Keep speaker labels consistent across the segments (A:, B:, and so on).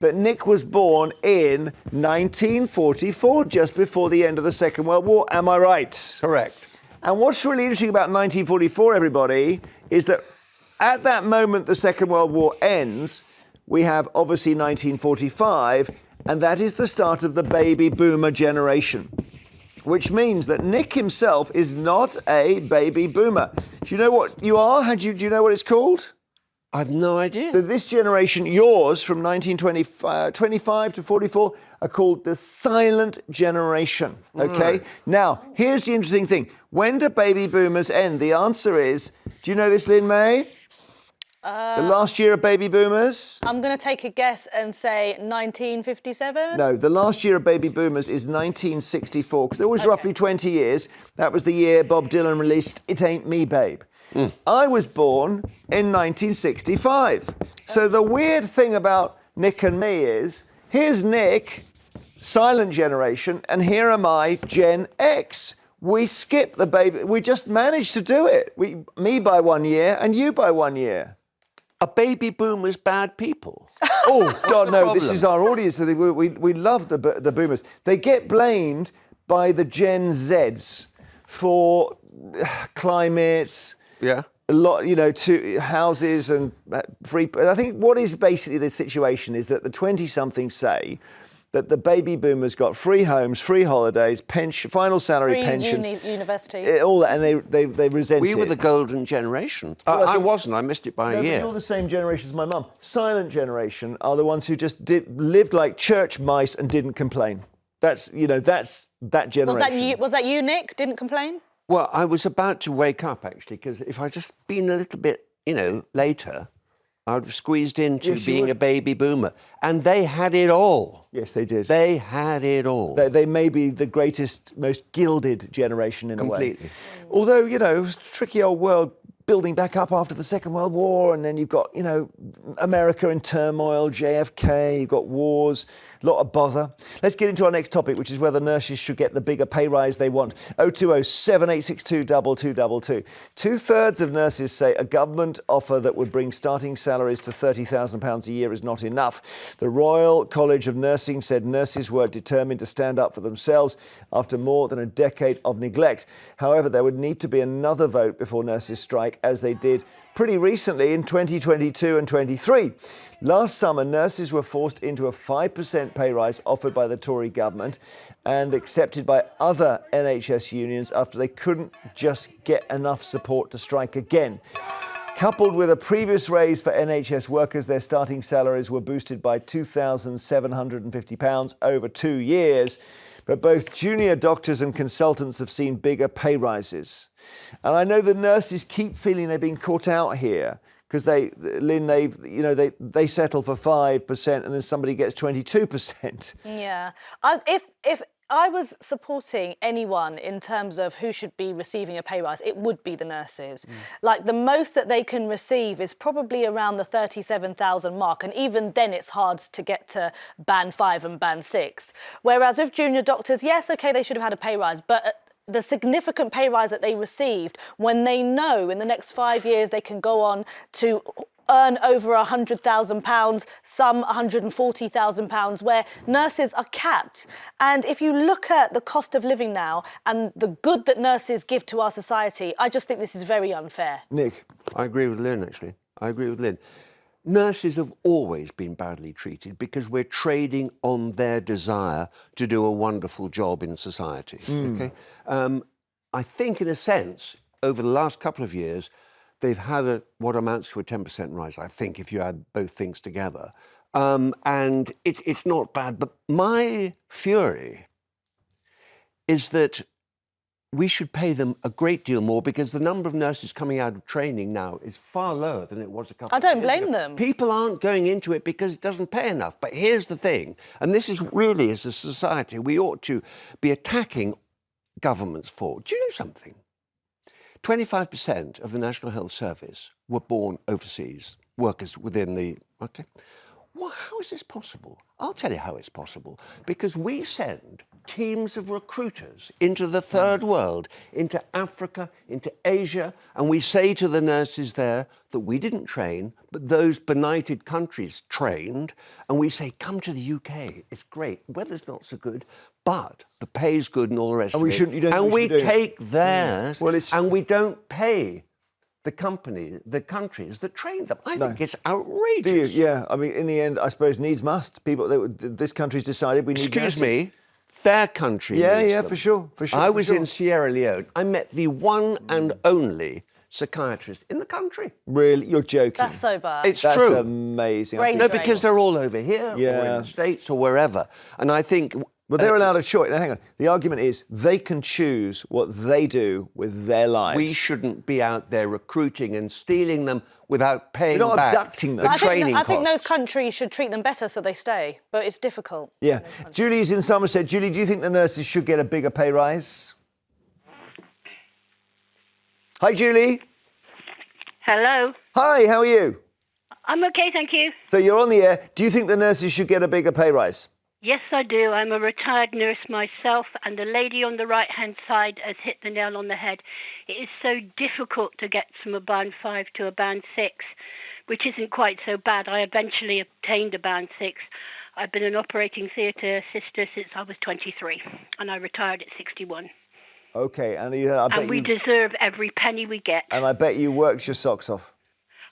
A: But Nick was born in 1944, just before the end of the Second World War. Am I right?
B: Correct.
A: And what's really interesting about 1944, everybody, is that at that moment the Second World War ends, we have obviously 1945, and that is the start of the baby boomer generation, which means that Nick himself is not a baby boomer. Do you know what you are? Do you know what it's called?
B: I've no idea.
A: So this generation, yours, from 1925 to 44, are called the silent generation, okay?
B: Right.
A: Now, here's the interesting thing. When do baby boomers end? The answer is, do you know this, Lin Mei? The last year of baby boomers?
C: I'm going to take a guess and say 1957?
A: No, the last year of baby boomers is 1964, because there was roughly 20 years. That was the year Bob Dylan released It Ain't Me, Babe. I was born in 1965. So the weird thing about Nick and me is, here's Nick, silent generation, and here am I, Gen X. We skipped the baby. We just managed to do it. Me by 1 year and you by 1 year.
B: Are baby boomers bad people?
A: Oh, God, no, this
B: problem?
A: is our audience. We love the boomers. They get blamed by the Gen Zs for climate,
B: Yeah.
A: a lot, to houses and free. I think what is basically the situation is that the 20-somethings say that the baby boomers got free homes, free holidays, pension, final salary
C: Free
A: pensions,
C: university.
A: all that, and they resent
B: We
A: it.
B: were the golden generation. I wasn't. I missed it by a
A: No, but
B: year.
A: you're the same generation as my mum. Silent generation are the ones who just lived like church mice and didn't complain. That's that generation.
C: Was that you, Nick? Didn't complain?
B: Well, I was about to wake up, actually, because if I'd just been a little bit, later, I would have squeezed into
A: Yes, you
B: being
A: would.
B: a baby boomer. And they had it all.
A: Yes, they did.
B: They had it all.
A: They may be the greatest, most gilded generation in a way.
B: Completely.
A: Although, it was a tricky old world building back up after the Second World War, and then you've got, America in turmoil, JFK, you've got wars, a lot of bother. Let's get into our next topic, which is whether nurses should get the bigger pay rise they want. 020-7862-2222. 2/3 of nurses say a government offer that would bring starting salaries to £30,000 a year is not enough. The Royal College of Nursing said nurses were determined to stand up for themselves after more than a decade of neglect. However, there would need to be another vote before nurses strike, as they did pretty recently in 2022 and 23. Last summer, nurses were forced into a 5% pay rise offered by the Tory government and accepted by other NHS unions after they couldn't just get enough support to strike again. Coupled with a previous raise for NHS workers, their starting salaries were boosted by £2,750 over 2 years. But both junior doctors and consultants have seen bigger pay rises. And I know the nurses keep feeling they're being caught out here, because they settle for 5% and then somebody gets 22%.
C: Yeah. If I was supporting anyone in terms of who should be receiving a pay rise, it would be the nurses. Like, the most that they can receive is probably around the 37,000 mark, and even then it's hard to get to band 5 and band 6. Whereas with junior doctors, yes, okay, they should have had a pay rise, but the significant pay rise that they received, when they know in the next 5 years they can go on to earn over £100,000, some £140,000, where nurses are capped. And if you look at the cost of living now and the good that nurses give to our society, I just think this is very unfair.
A: Nick?
B: I agree with Lynn, actually. I agree with Lynn. Nurses have always been badly treated because we're trading on their desire to do a wonderful job in society. Okay, I think, in a sense, over the last couple of years, they've had what amounts to a 10% rise, I think, if you add both things together. And it's not bad. But my fury is that we should pay them a great deal more, because the number of nurses coming out of training now is far lower than it was a couple of years ago.
C: I don't blame them.
B: People aren't going into it because it doesn't pay enough. But here's the thing, and this is really, as a society, we ought to be attacking governments for. Do you know something? 25% of the National Health Service were born overseas, workers within the... Okay. well, how is this possible? I'll tell you how it's possible. Because we send teams of recruiters into the third world, into Africa, into Asia, and we say to the nurses there that we didn't train, but those benighted countries trained, and we say, come to the UK, it's great, weather's not so good, but the pay's good and all the rest
A: And
B: of
A: we
B: it.
A: shouldn't, you don't
B: and
A: think we
B: we
A: should be doing it.
B: take theirs,
A: Well, it's-
B: and we don't pay the countries that trained them. I think it's outrageous.
A: Do you? Yeah. I mean, in the end, I suppose needs must. This country's decided we need
B: Excuse
A: nurses.
B: me, their country
A: Yeah,
B: needs
A: yeah,
B: them.
A: for sure, for sure.
B: I
A: for
B: was
A: sure.
B: in Sierra Leone. I met the one and only psychiatrist in the country.
A: Really, you're joking.
C: That's so bad.
B: It's
A: That's
B: true.
A: amazing.
C: Brain
B: No,
C: drain.
B: because they're all over here or
A: Yeah.
B: in the States or wherever. And I think...
A: But they're allowed a choice. Now, hang on. The argument is they can choose what they do with their lives.
B: we shouldn't be out there recruiting and stealing them without paying
A: You're not
B: back
A: abducting them.
B: the
C: I
B: training
C: think those
B: costs.
C: countries should treat them better so they stay, but it's difficult.
A: Yeah. Julie's in Somerset. Julie, do you think the nurses should get a bigger pay rise? Hi, Julie.
D: Hello.
A: Hi, how are you?
D: I'm okay, thank you.
A: So you're on the air. Do you think the nurses should get a bigger pay rise?
D: Yes, I do. I'm a retired nurse myself, and the lady on the right-hand side has hit the nail on the head. It is so difficult to get from a band 5 to a band 6, which isn't quite so bad. I eventually obtained a band 6. I've been an operating theatre sister since I was 23, and I retired at 61.
A: Okay, and
D: We deserve every penny we get.
A: I bet you worked your socks off.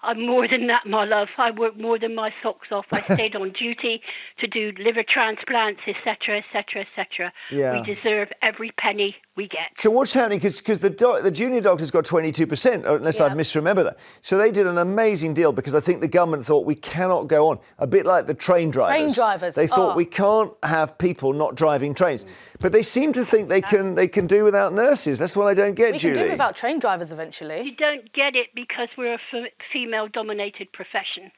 D: I'm more than that, my love. I work more than my socks off. I stayed on duty to do liver transplants, etc., etc., etc.
A: Yeah.
D: We deserve every penny we get.
A: So what's happening? Because the junior doctors got 22%, unless I've misremembered that. So they did an amazing deal because I think the government thought we cannot go on. A bit like the train drivers.
C: Train drivers,
A: They thought we can't have people not driving trains. But they seem to think they can do without nurses. That's what I don't get,
C: We
A: Julie.
C: can do without train drivers
D: You
C: eventually.
D: don't get it because we're a female-dominated profession,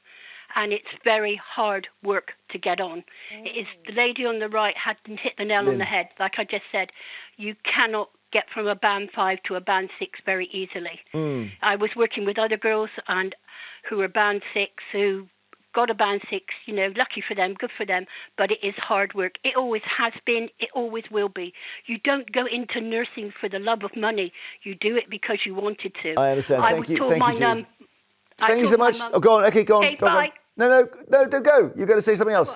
D: and it's very hard work to get on. It is the lady on the right had hit the nail on the head. Like I just said, you cannot get from a band 5 to a band 6 very easily. I was working with other girls and who were band 6 who got a band 6, you know, lucky for them, good for them, but it is hard work. It always has been, it always will be. You don't go into nursing for the love of money. You do it because you wanted to.
A: I understand. Thank you,
D: Julie.
A: Julie. Thank you so much. Oh, go on. Okay, go on.
D: Okay,
A: go on.
D: bye.
A: No, don't go. You've got to say something else.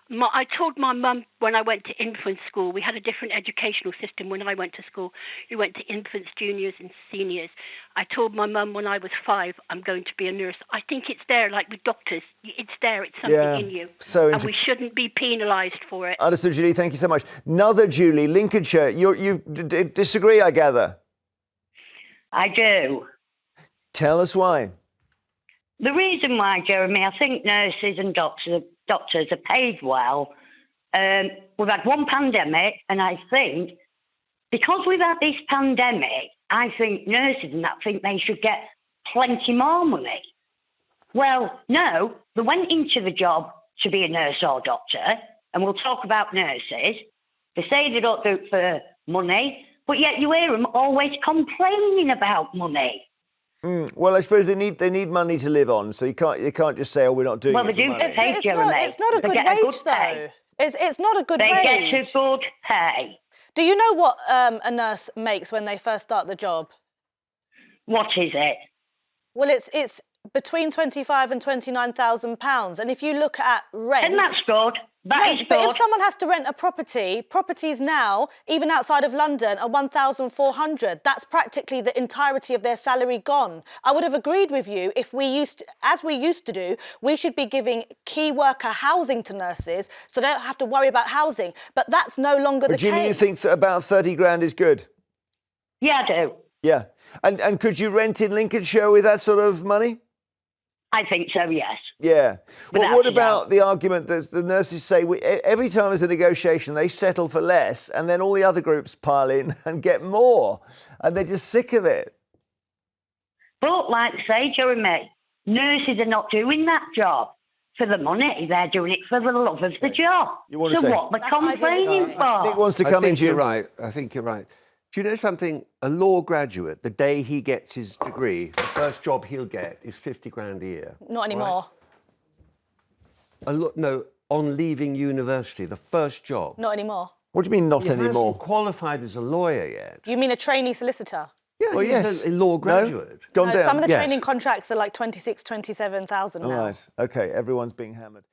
D: I told my mum when I went to infant school, we had a different educational system when I went to school. We went to infants, juniors and seniors. I told my mum when I was 5, I'm going to be a nurse. I think it's there, like with doctors. It's there, it's something in you.
A: So
D: and we shouldn't be penalised for it.
A: Understood, Julie. Thank you so much. Another Julie, Lincolnshire. You disagree, I gather.
E: I do.
A: Tell us why.
E: The reason why, Jeremy, I think nurses and doctors are paid well. We've had one pandemic, and I think because we've had this pandemic, I think nurses and that think they should get plenty more money. Well, no, they went into the job to be a nurse or doctor, and we'll talk about nurses. They say they don't do it for money, but yet you hear them always complaining about money.
A: Well, I suppose they need money to live on, so you can't just say, "Oh, we're not doing
E: Well,
A: it
E: they
A: for
E: do
A: money."
E: pay, Jeremy.
C: It's not a
E: They
C: good
E: get a
C: wage,
E: good pay.
C: though. It's not a good
E: They
C: wage.
E: get a good pay.
C: Do you know what a nurse makes when they first start the job?
E: What is it?
C: Well, it's between £25,000 and £29,000, and if you look at rent,
E: And that's good. That is
C: but
E: good.
C: if someone has to rent a property, properties now, even outside of London, are 1,400. That's practically the entirety of their salary gone. I would have agreed with you if as we used to do, we should be giving key worker housing to nurses so they don't have to worry about housing. But that's no longer the
A: But Julie, you
C: case.
A: think that about 30 grand is good?
E: Yeah, I do.
A: Yeah. And could you rent in Lincolnshire with that sort of money?
E: I think so, yes.
A: Yeah. Well,
E: Without
A: what
E: a
A: about
E: doubt.
A: the argument that the nurses say every time there's a negotiation, they settle for less, and then all the other groups pile in and get more, and they're just sick of it?
E: But like I say, Jeremy, nurses are not doing that job for the money. They're doing it for the love of the job.
A: You want to
E: so
A: say-
E: what they're
C: That's
E: complaining
C: idealistic.
E: for?
A: Nick wants to
B: I
A: come in,
B: think you're
A: June.
B: right. I think you're right. Do you know something? A law graduate, the day he gets his degree, the first job he'll get is 50 grand a year.
C: Not anymore.
B: on leaving university, the first job.
C: Not anymore.
A: What do you mean not
B: He hasn't
A: anymore?
B: qualified as a lawyer yet.
C: You mean a trainee solicitor?
B: Yeah,
A: Well,
B: he's
A: yes.
B: a law
A: No?
B: graduate.
A: Gone
C: No,
A: down.
C: some of the
B: Yes.
C: training contracts are like 26, 27,000 now.
A: All right. Okay, everyone's being hammered.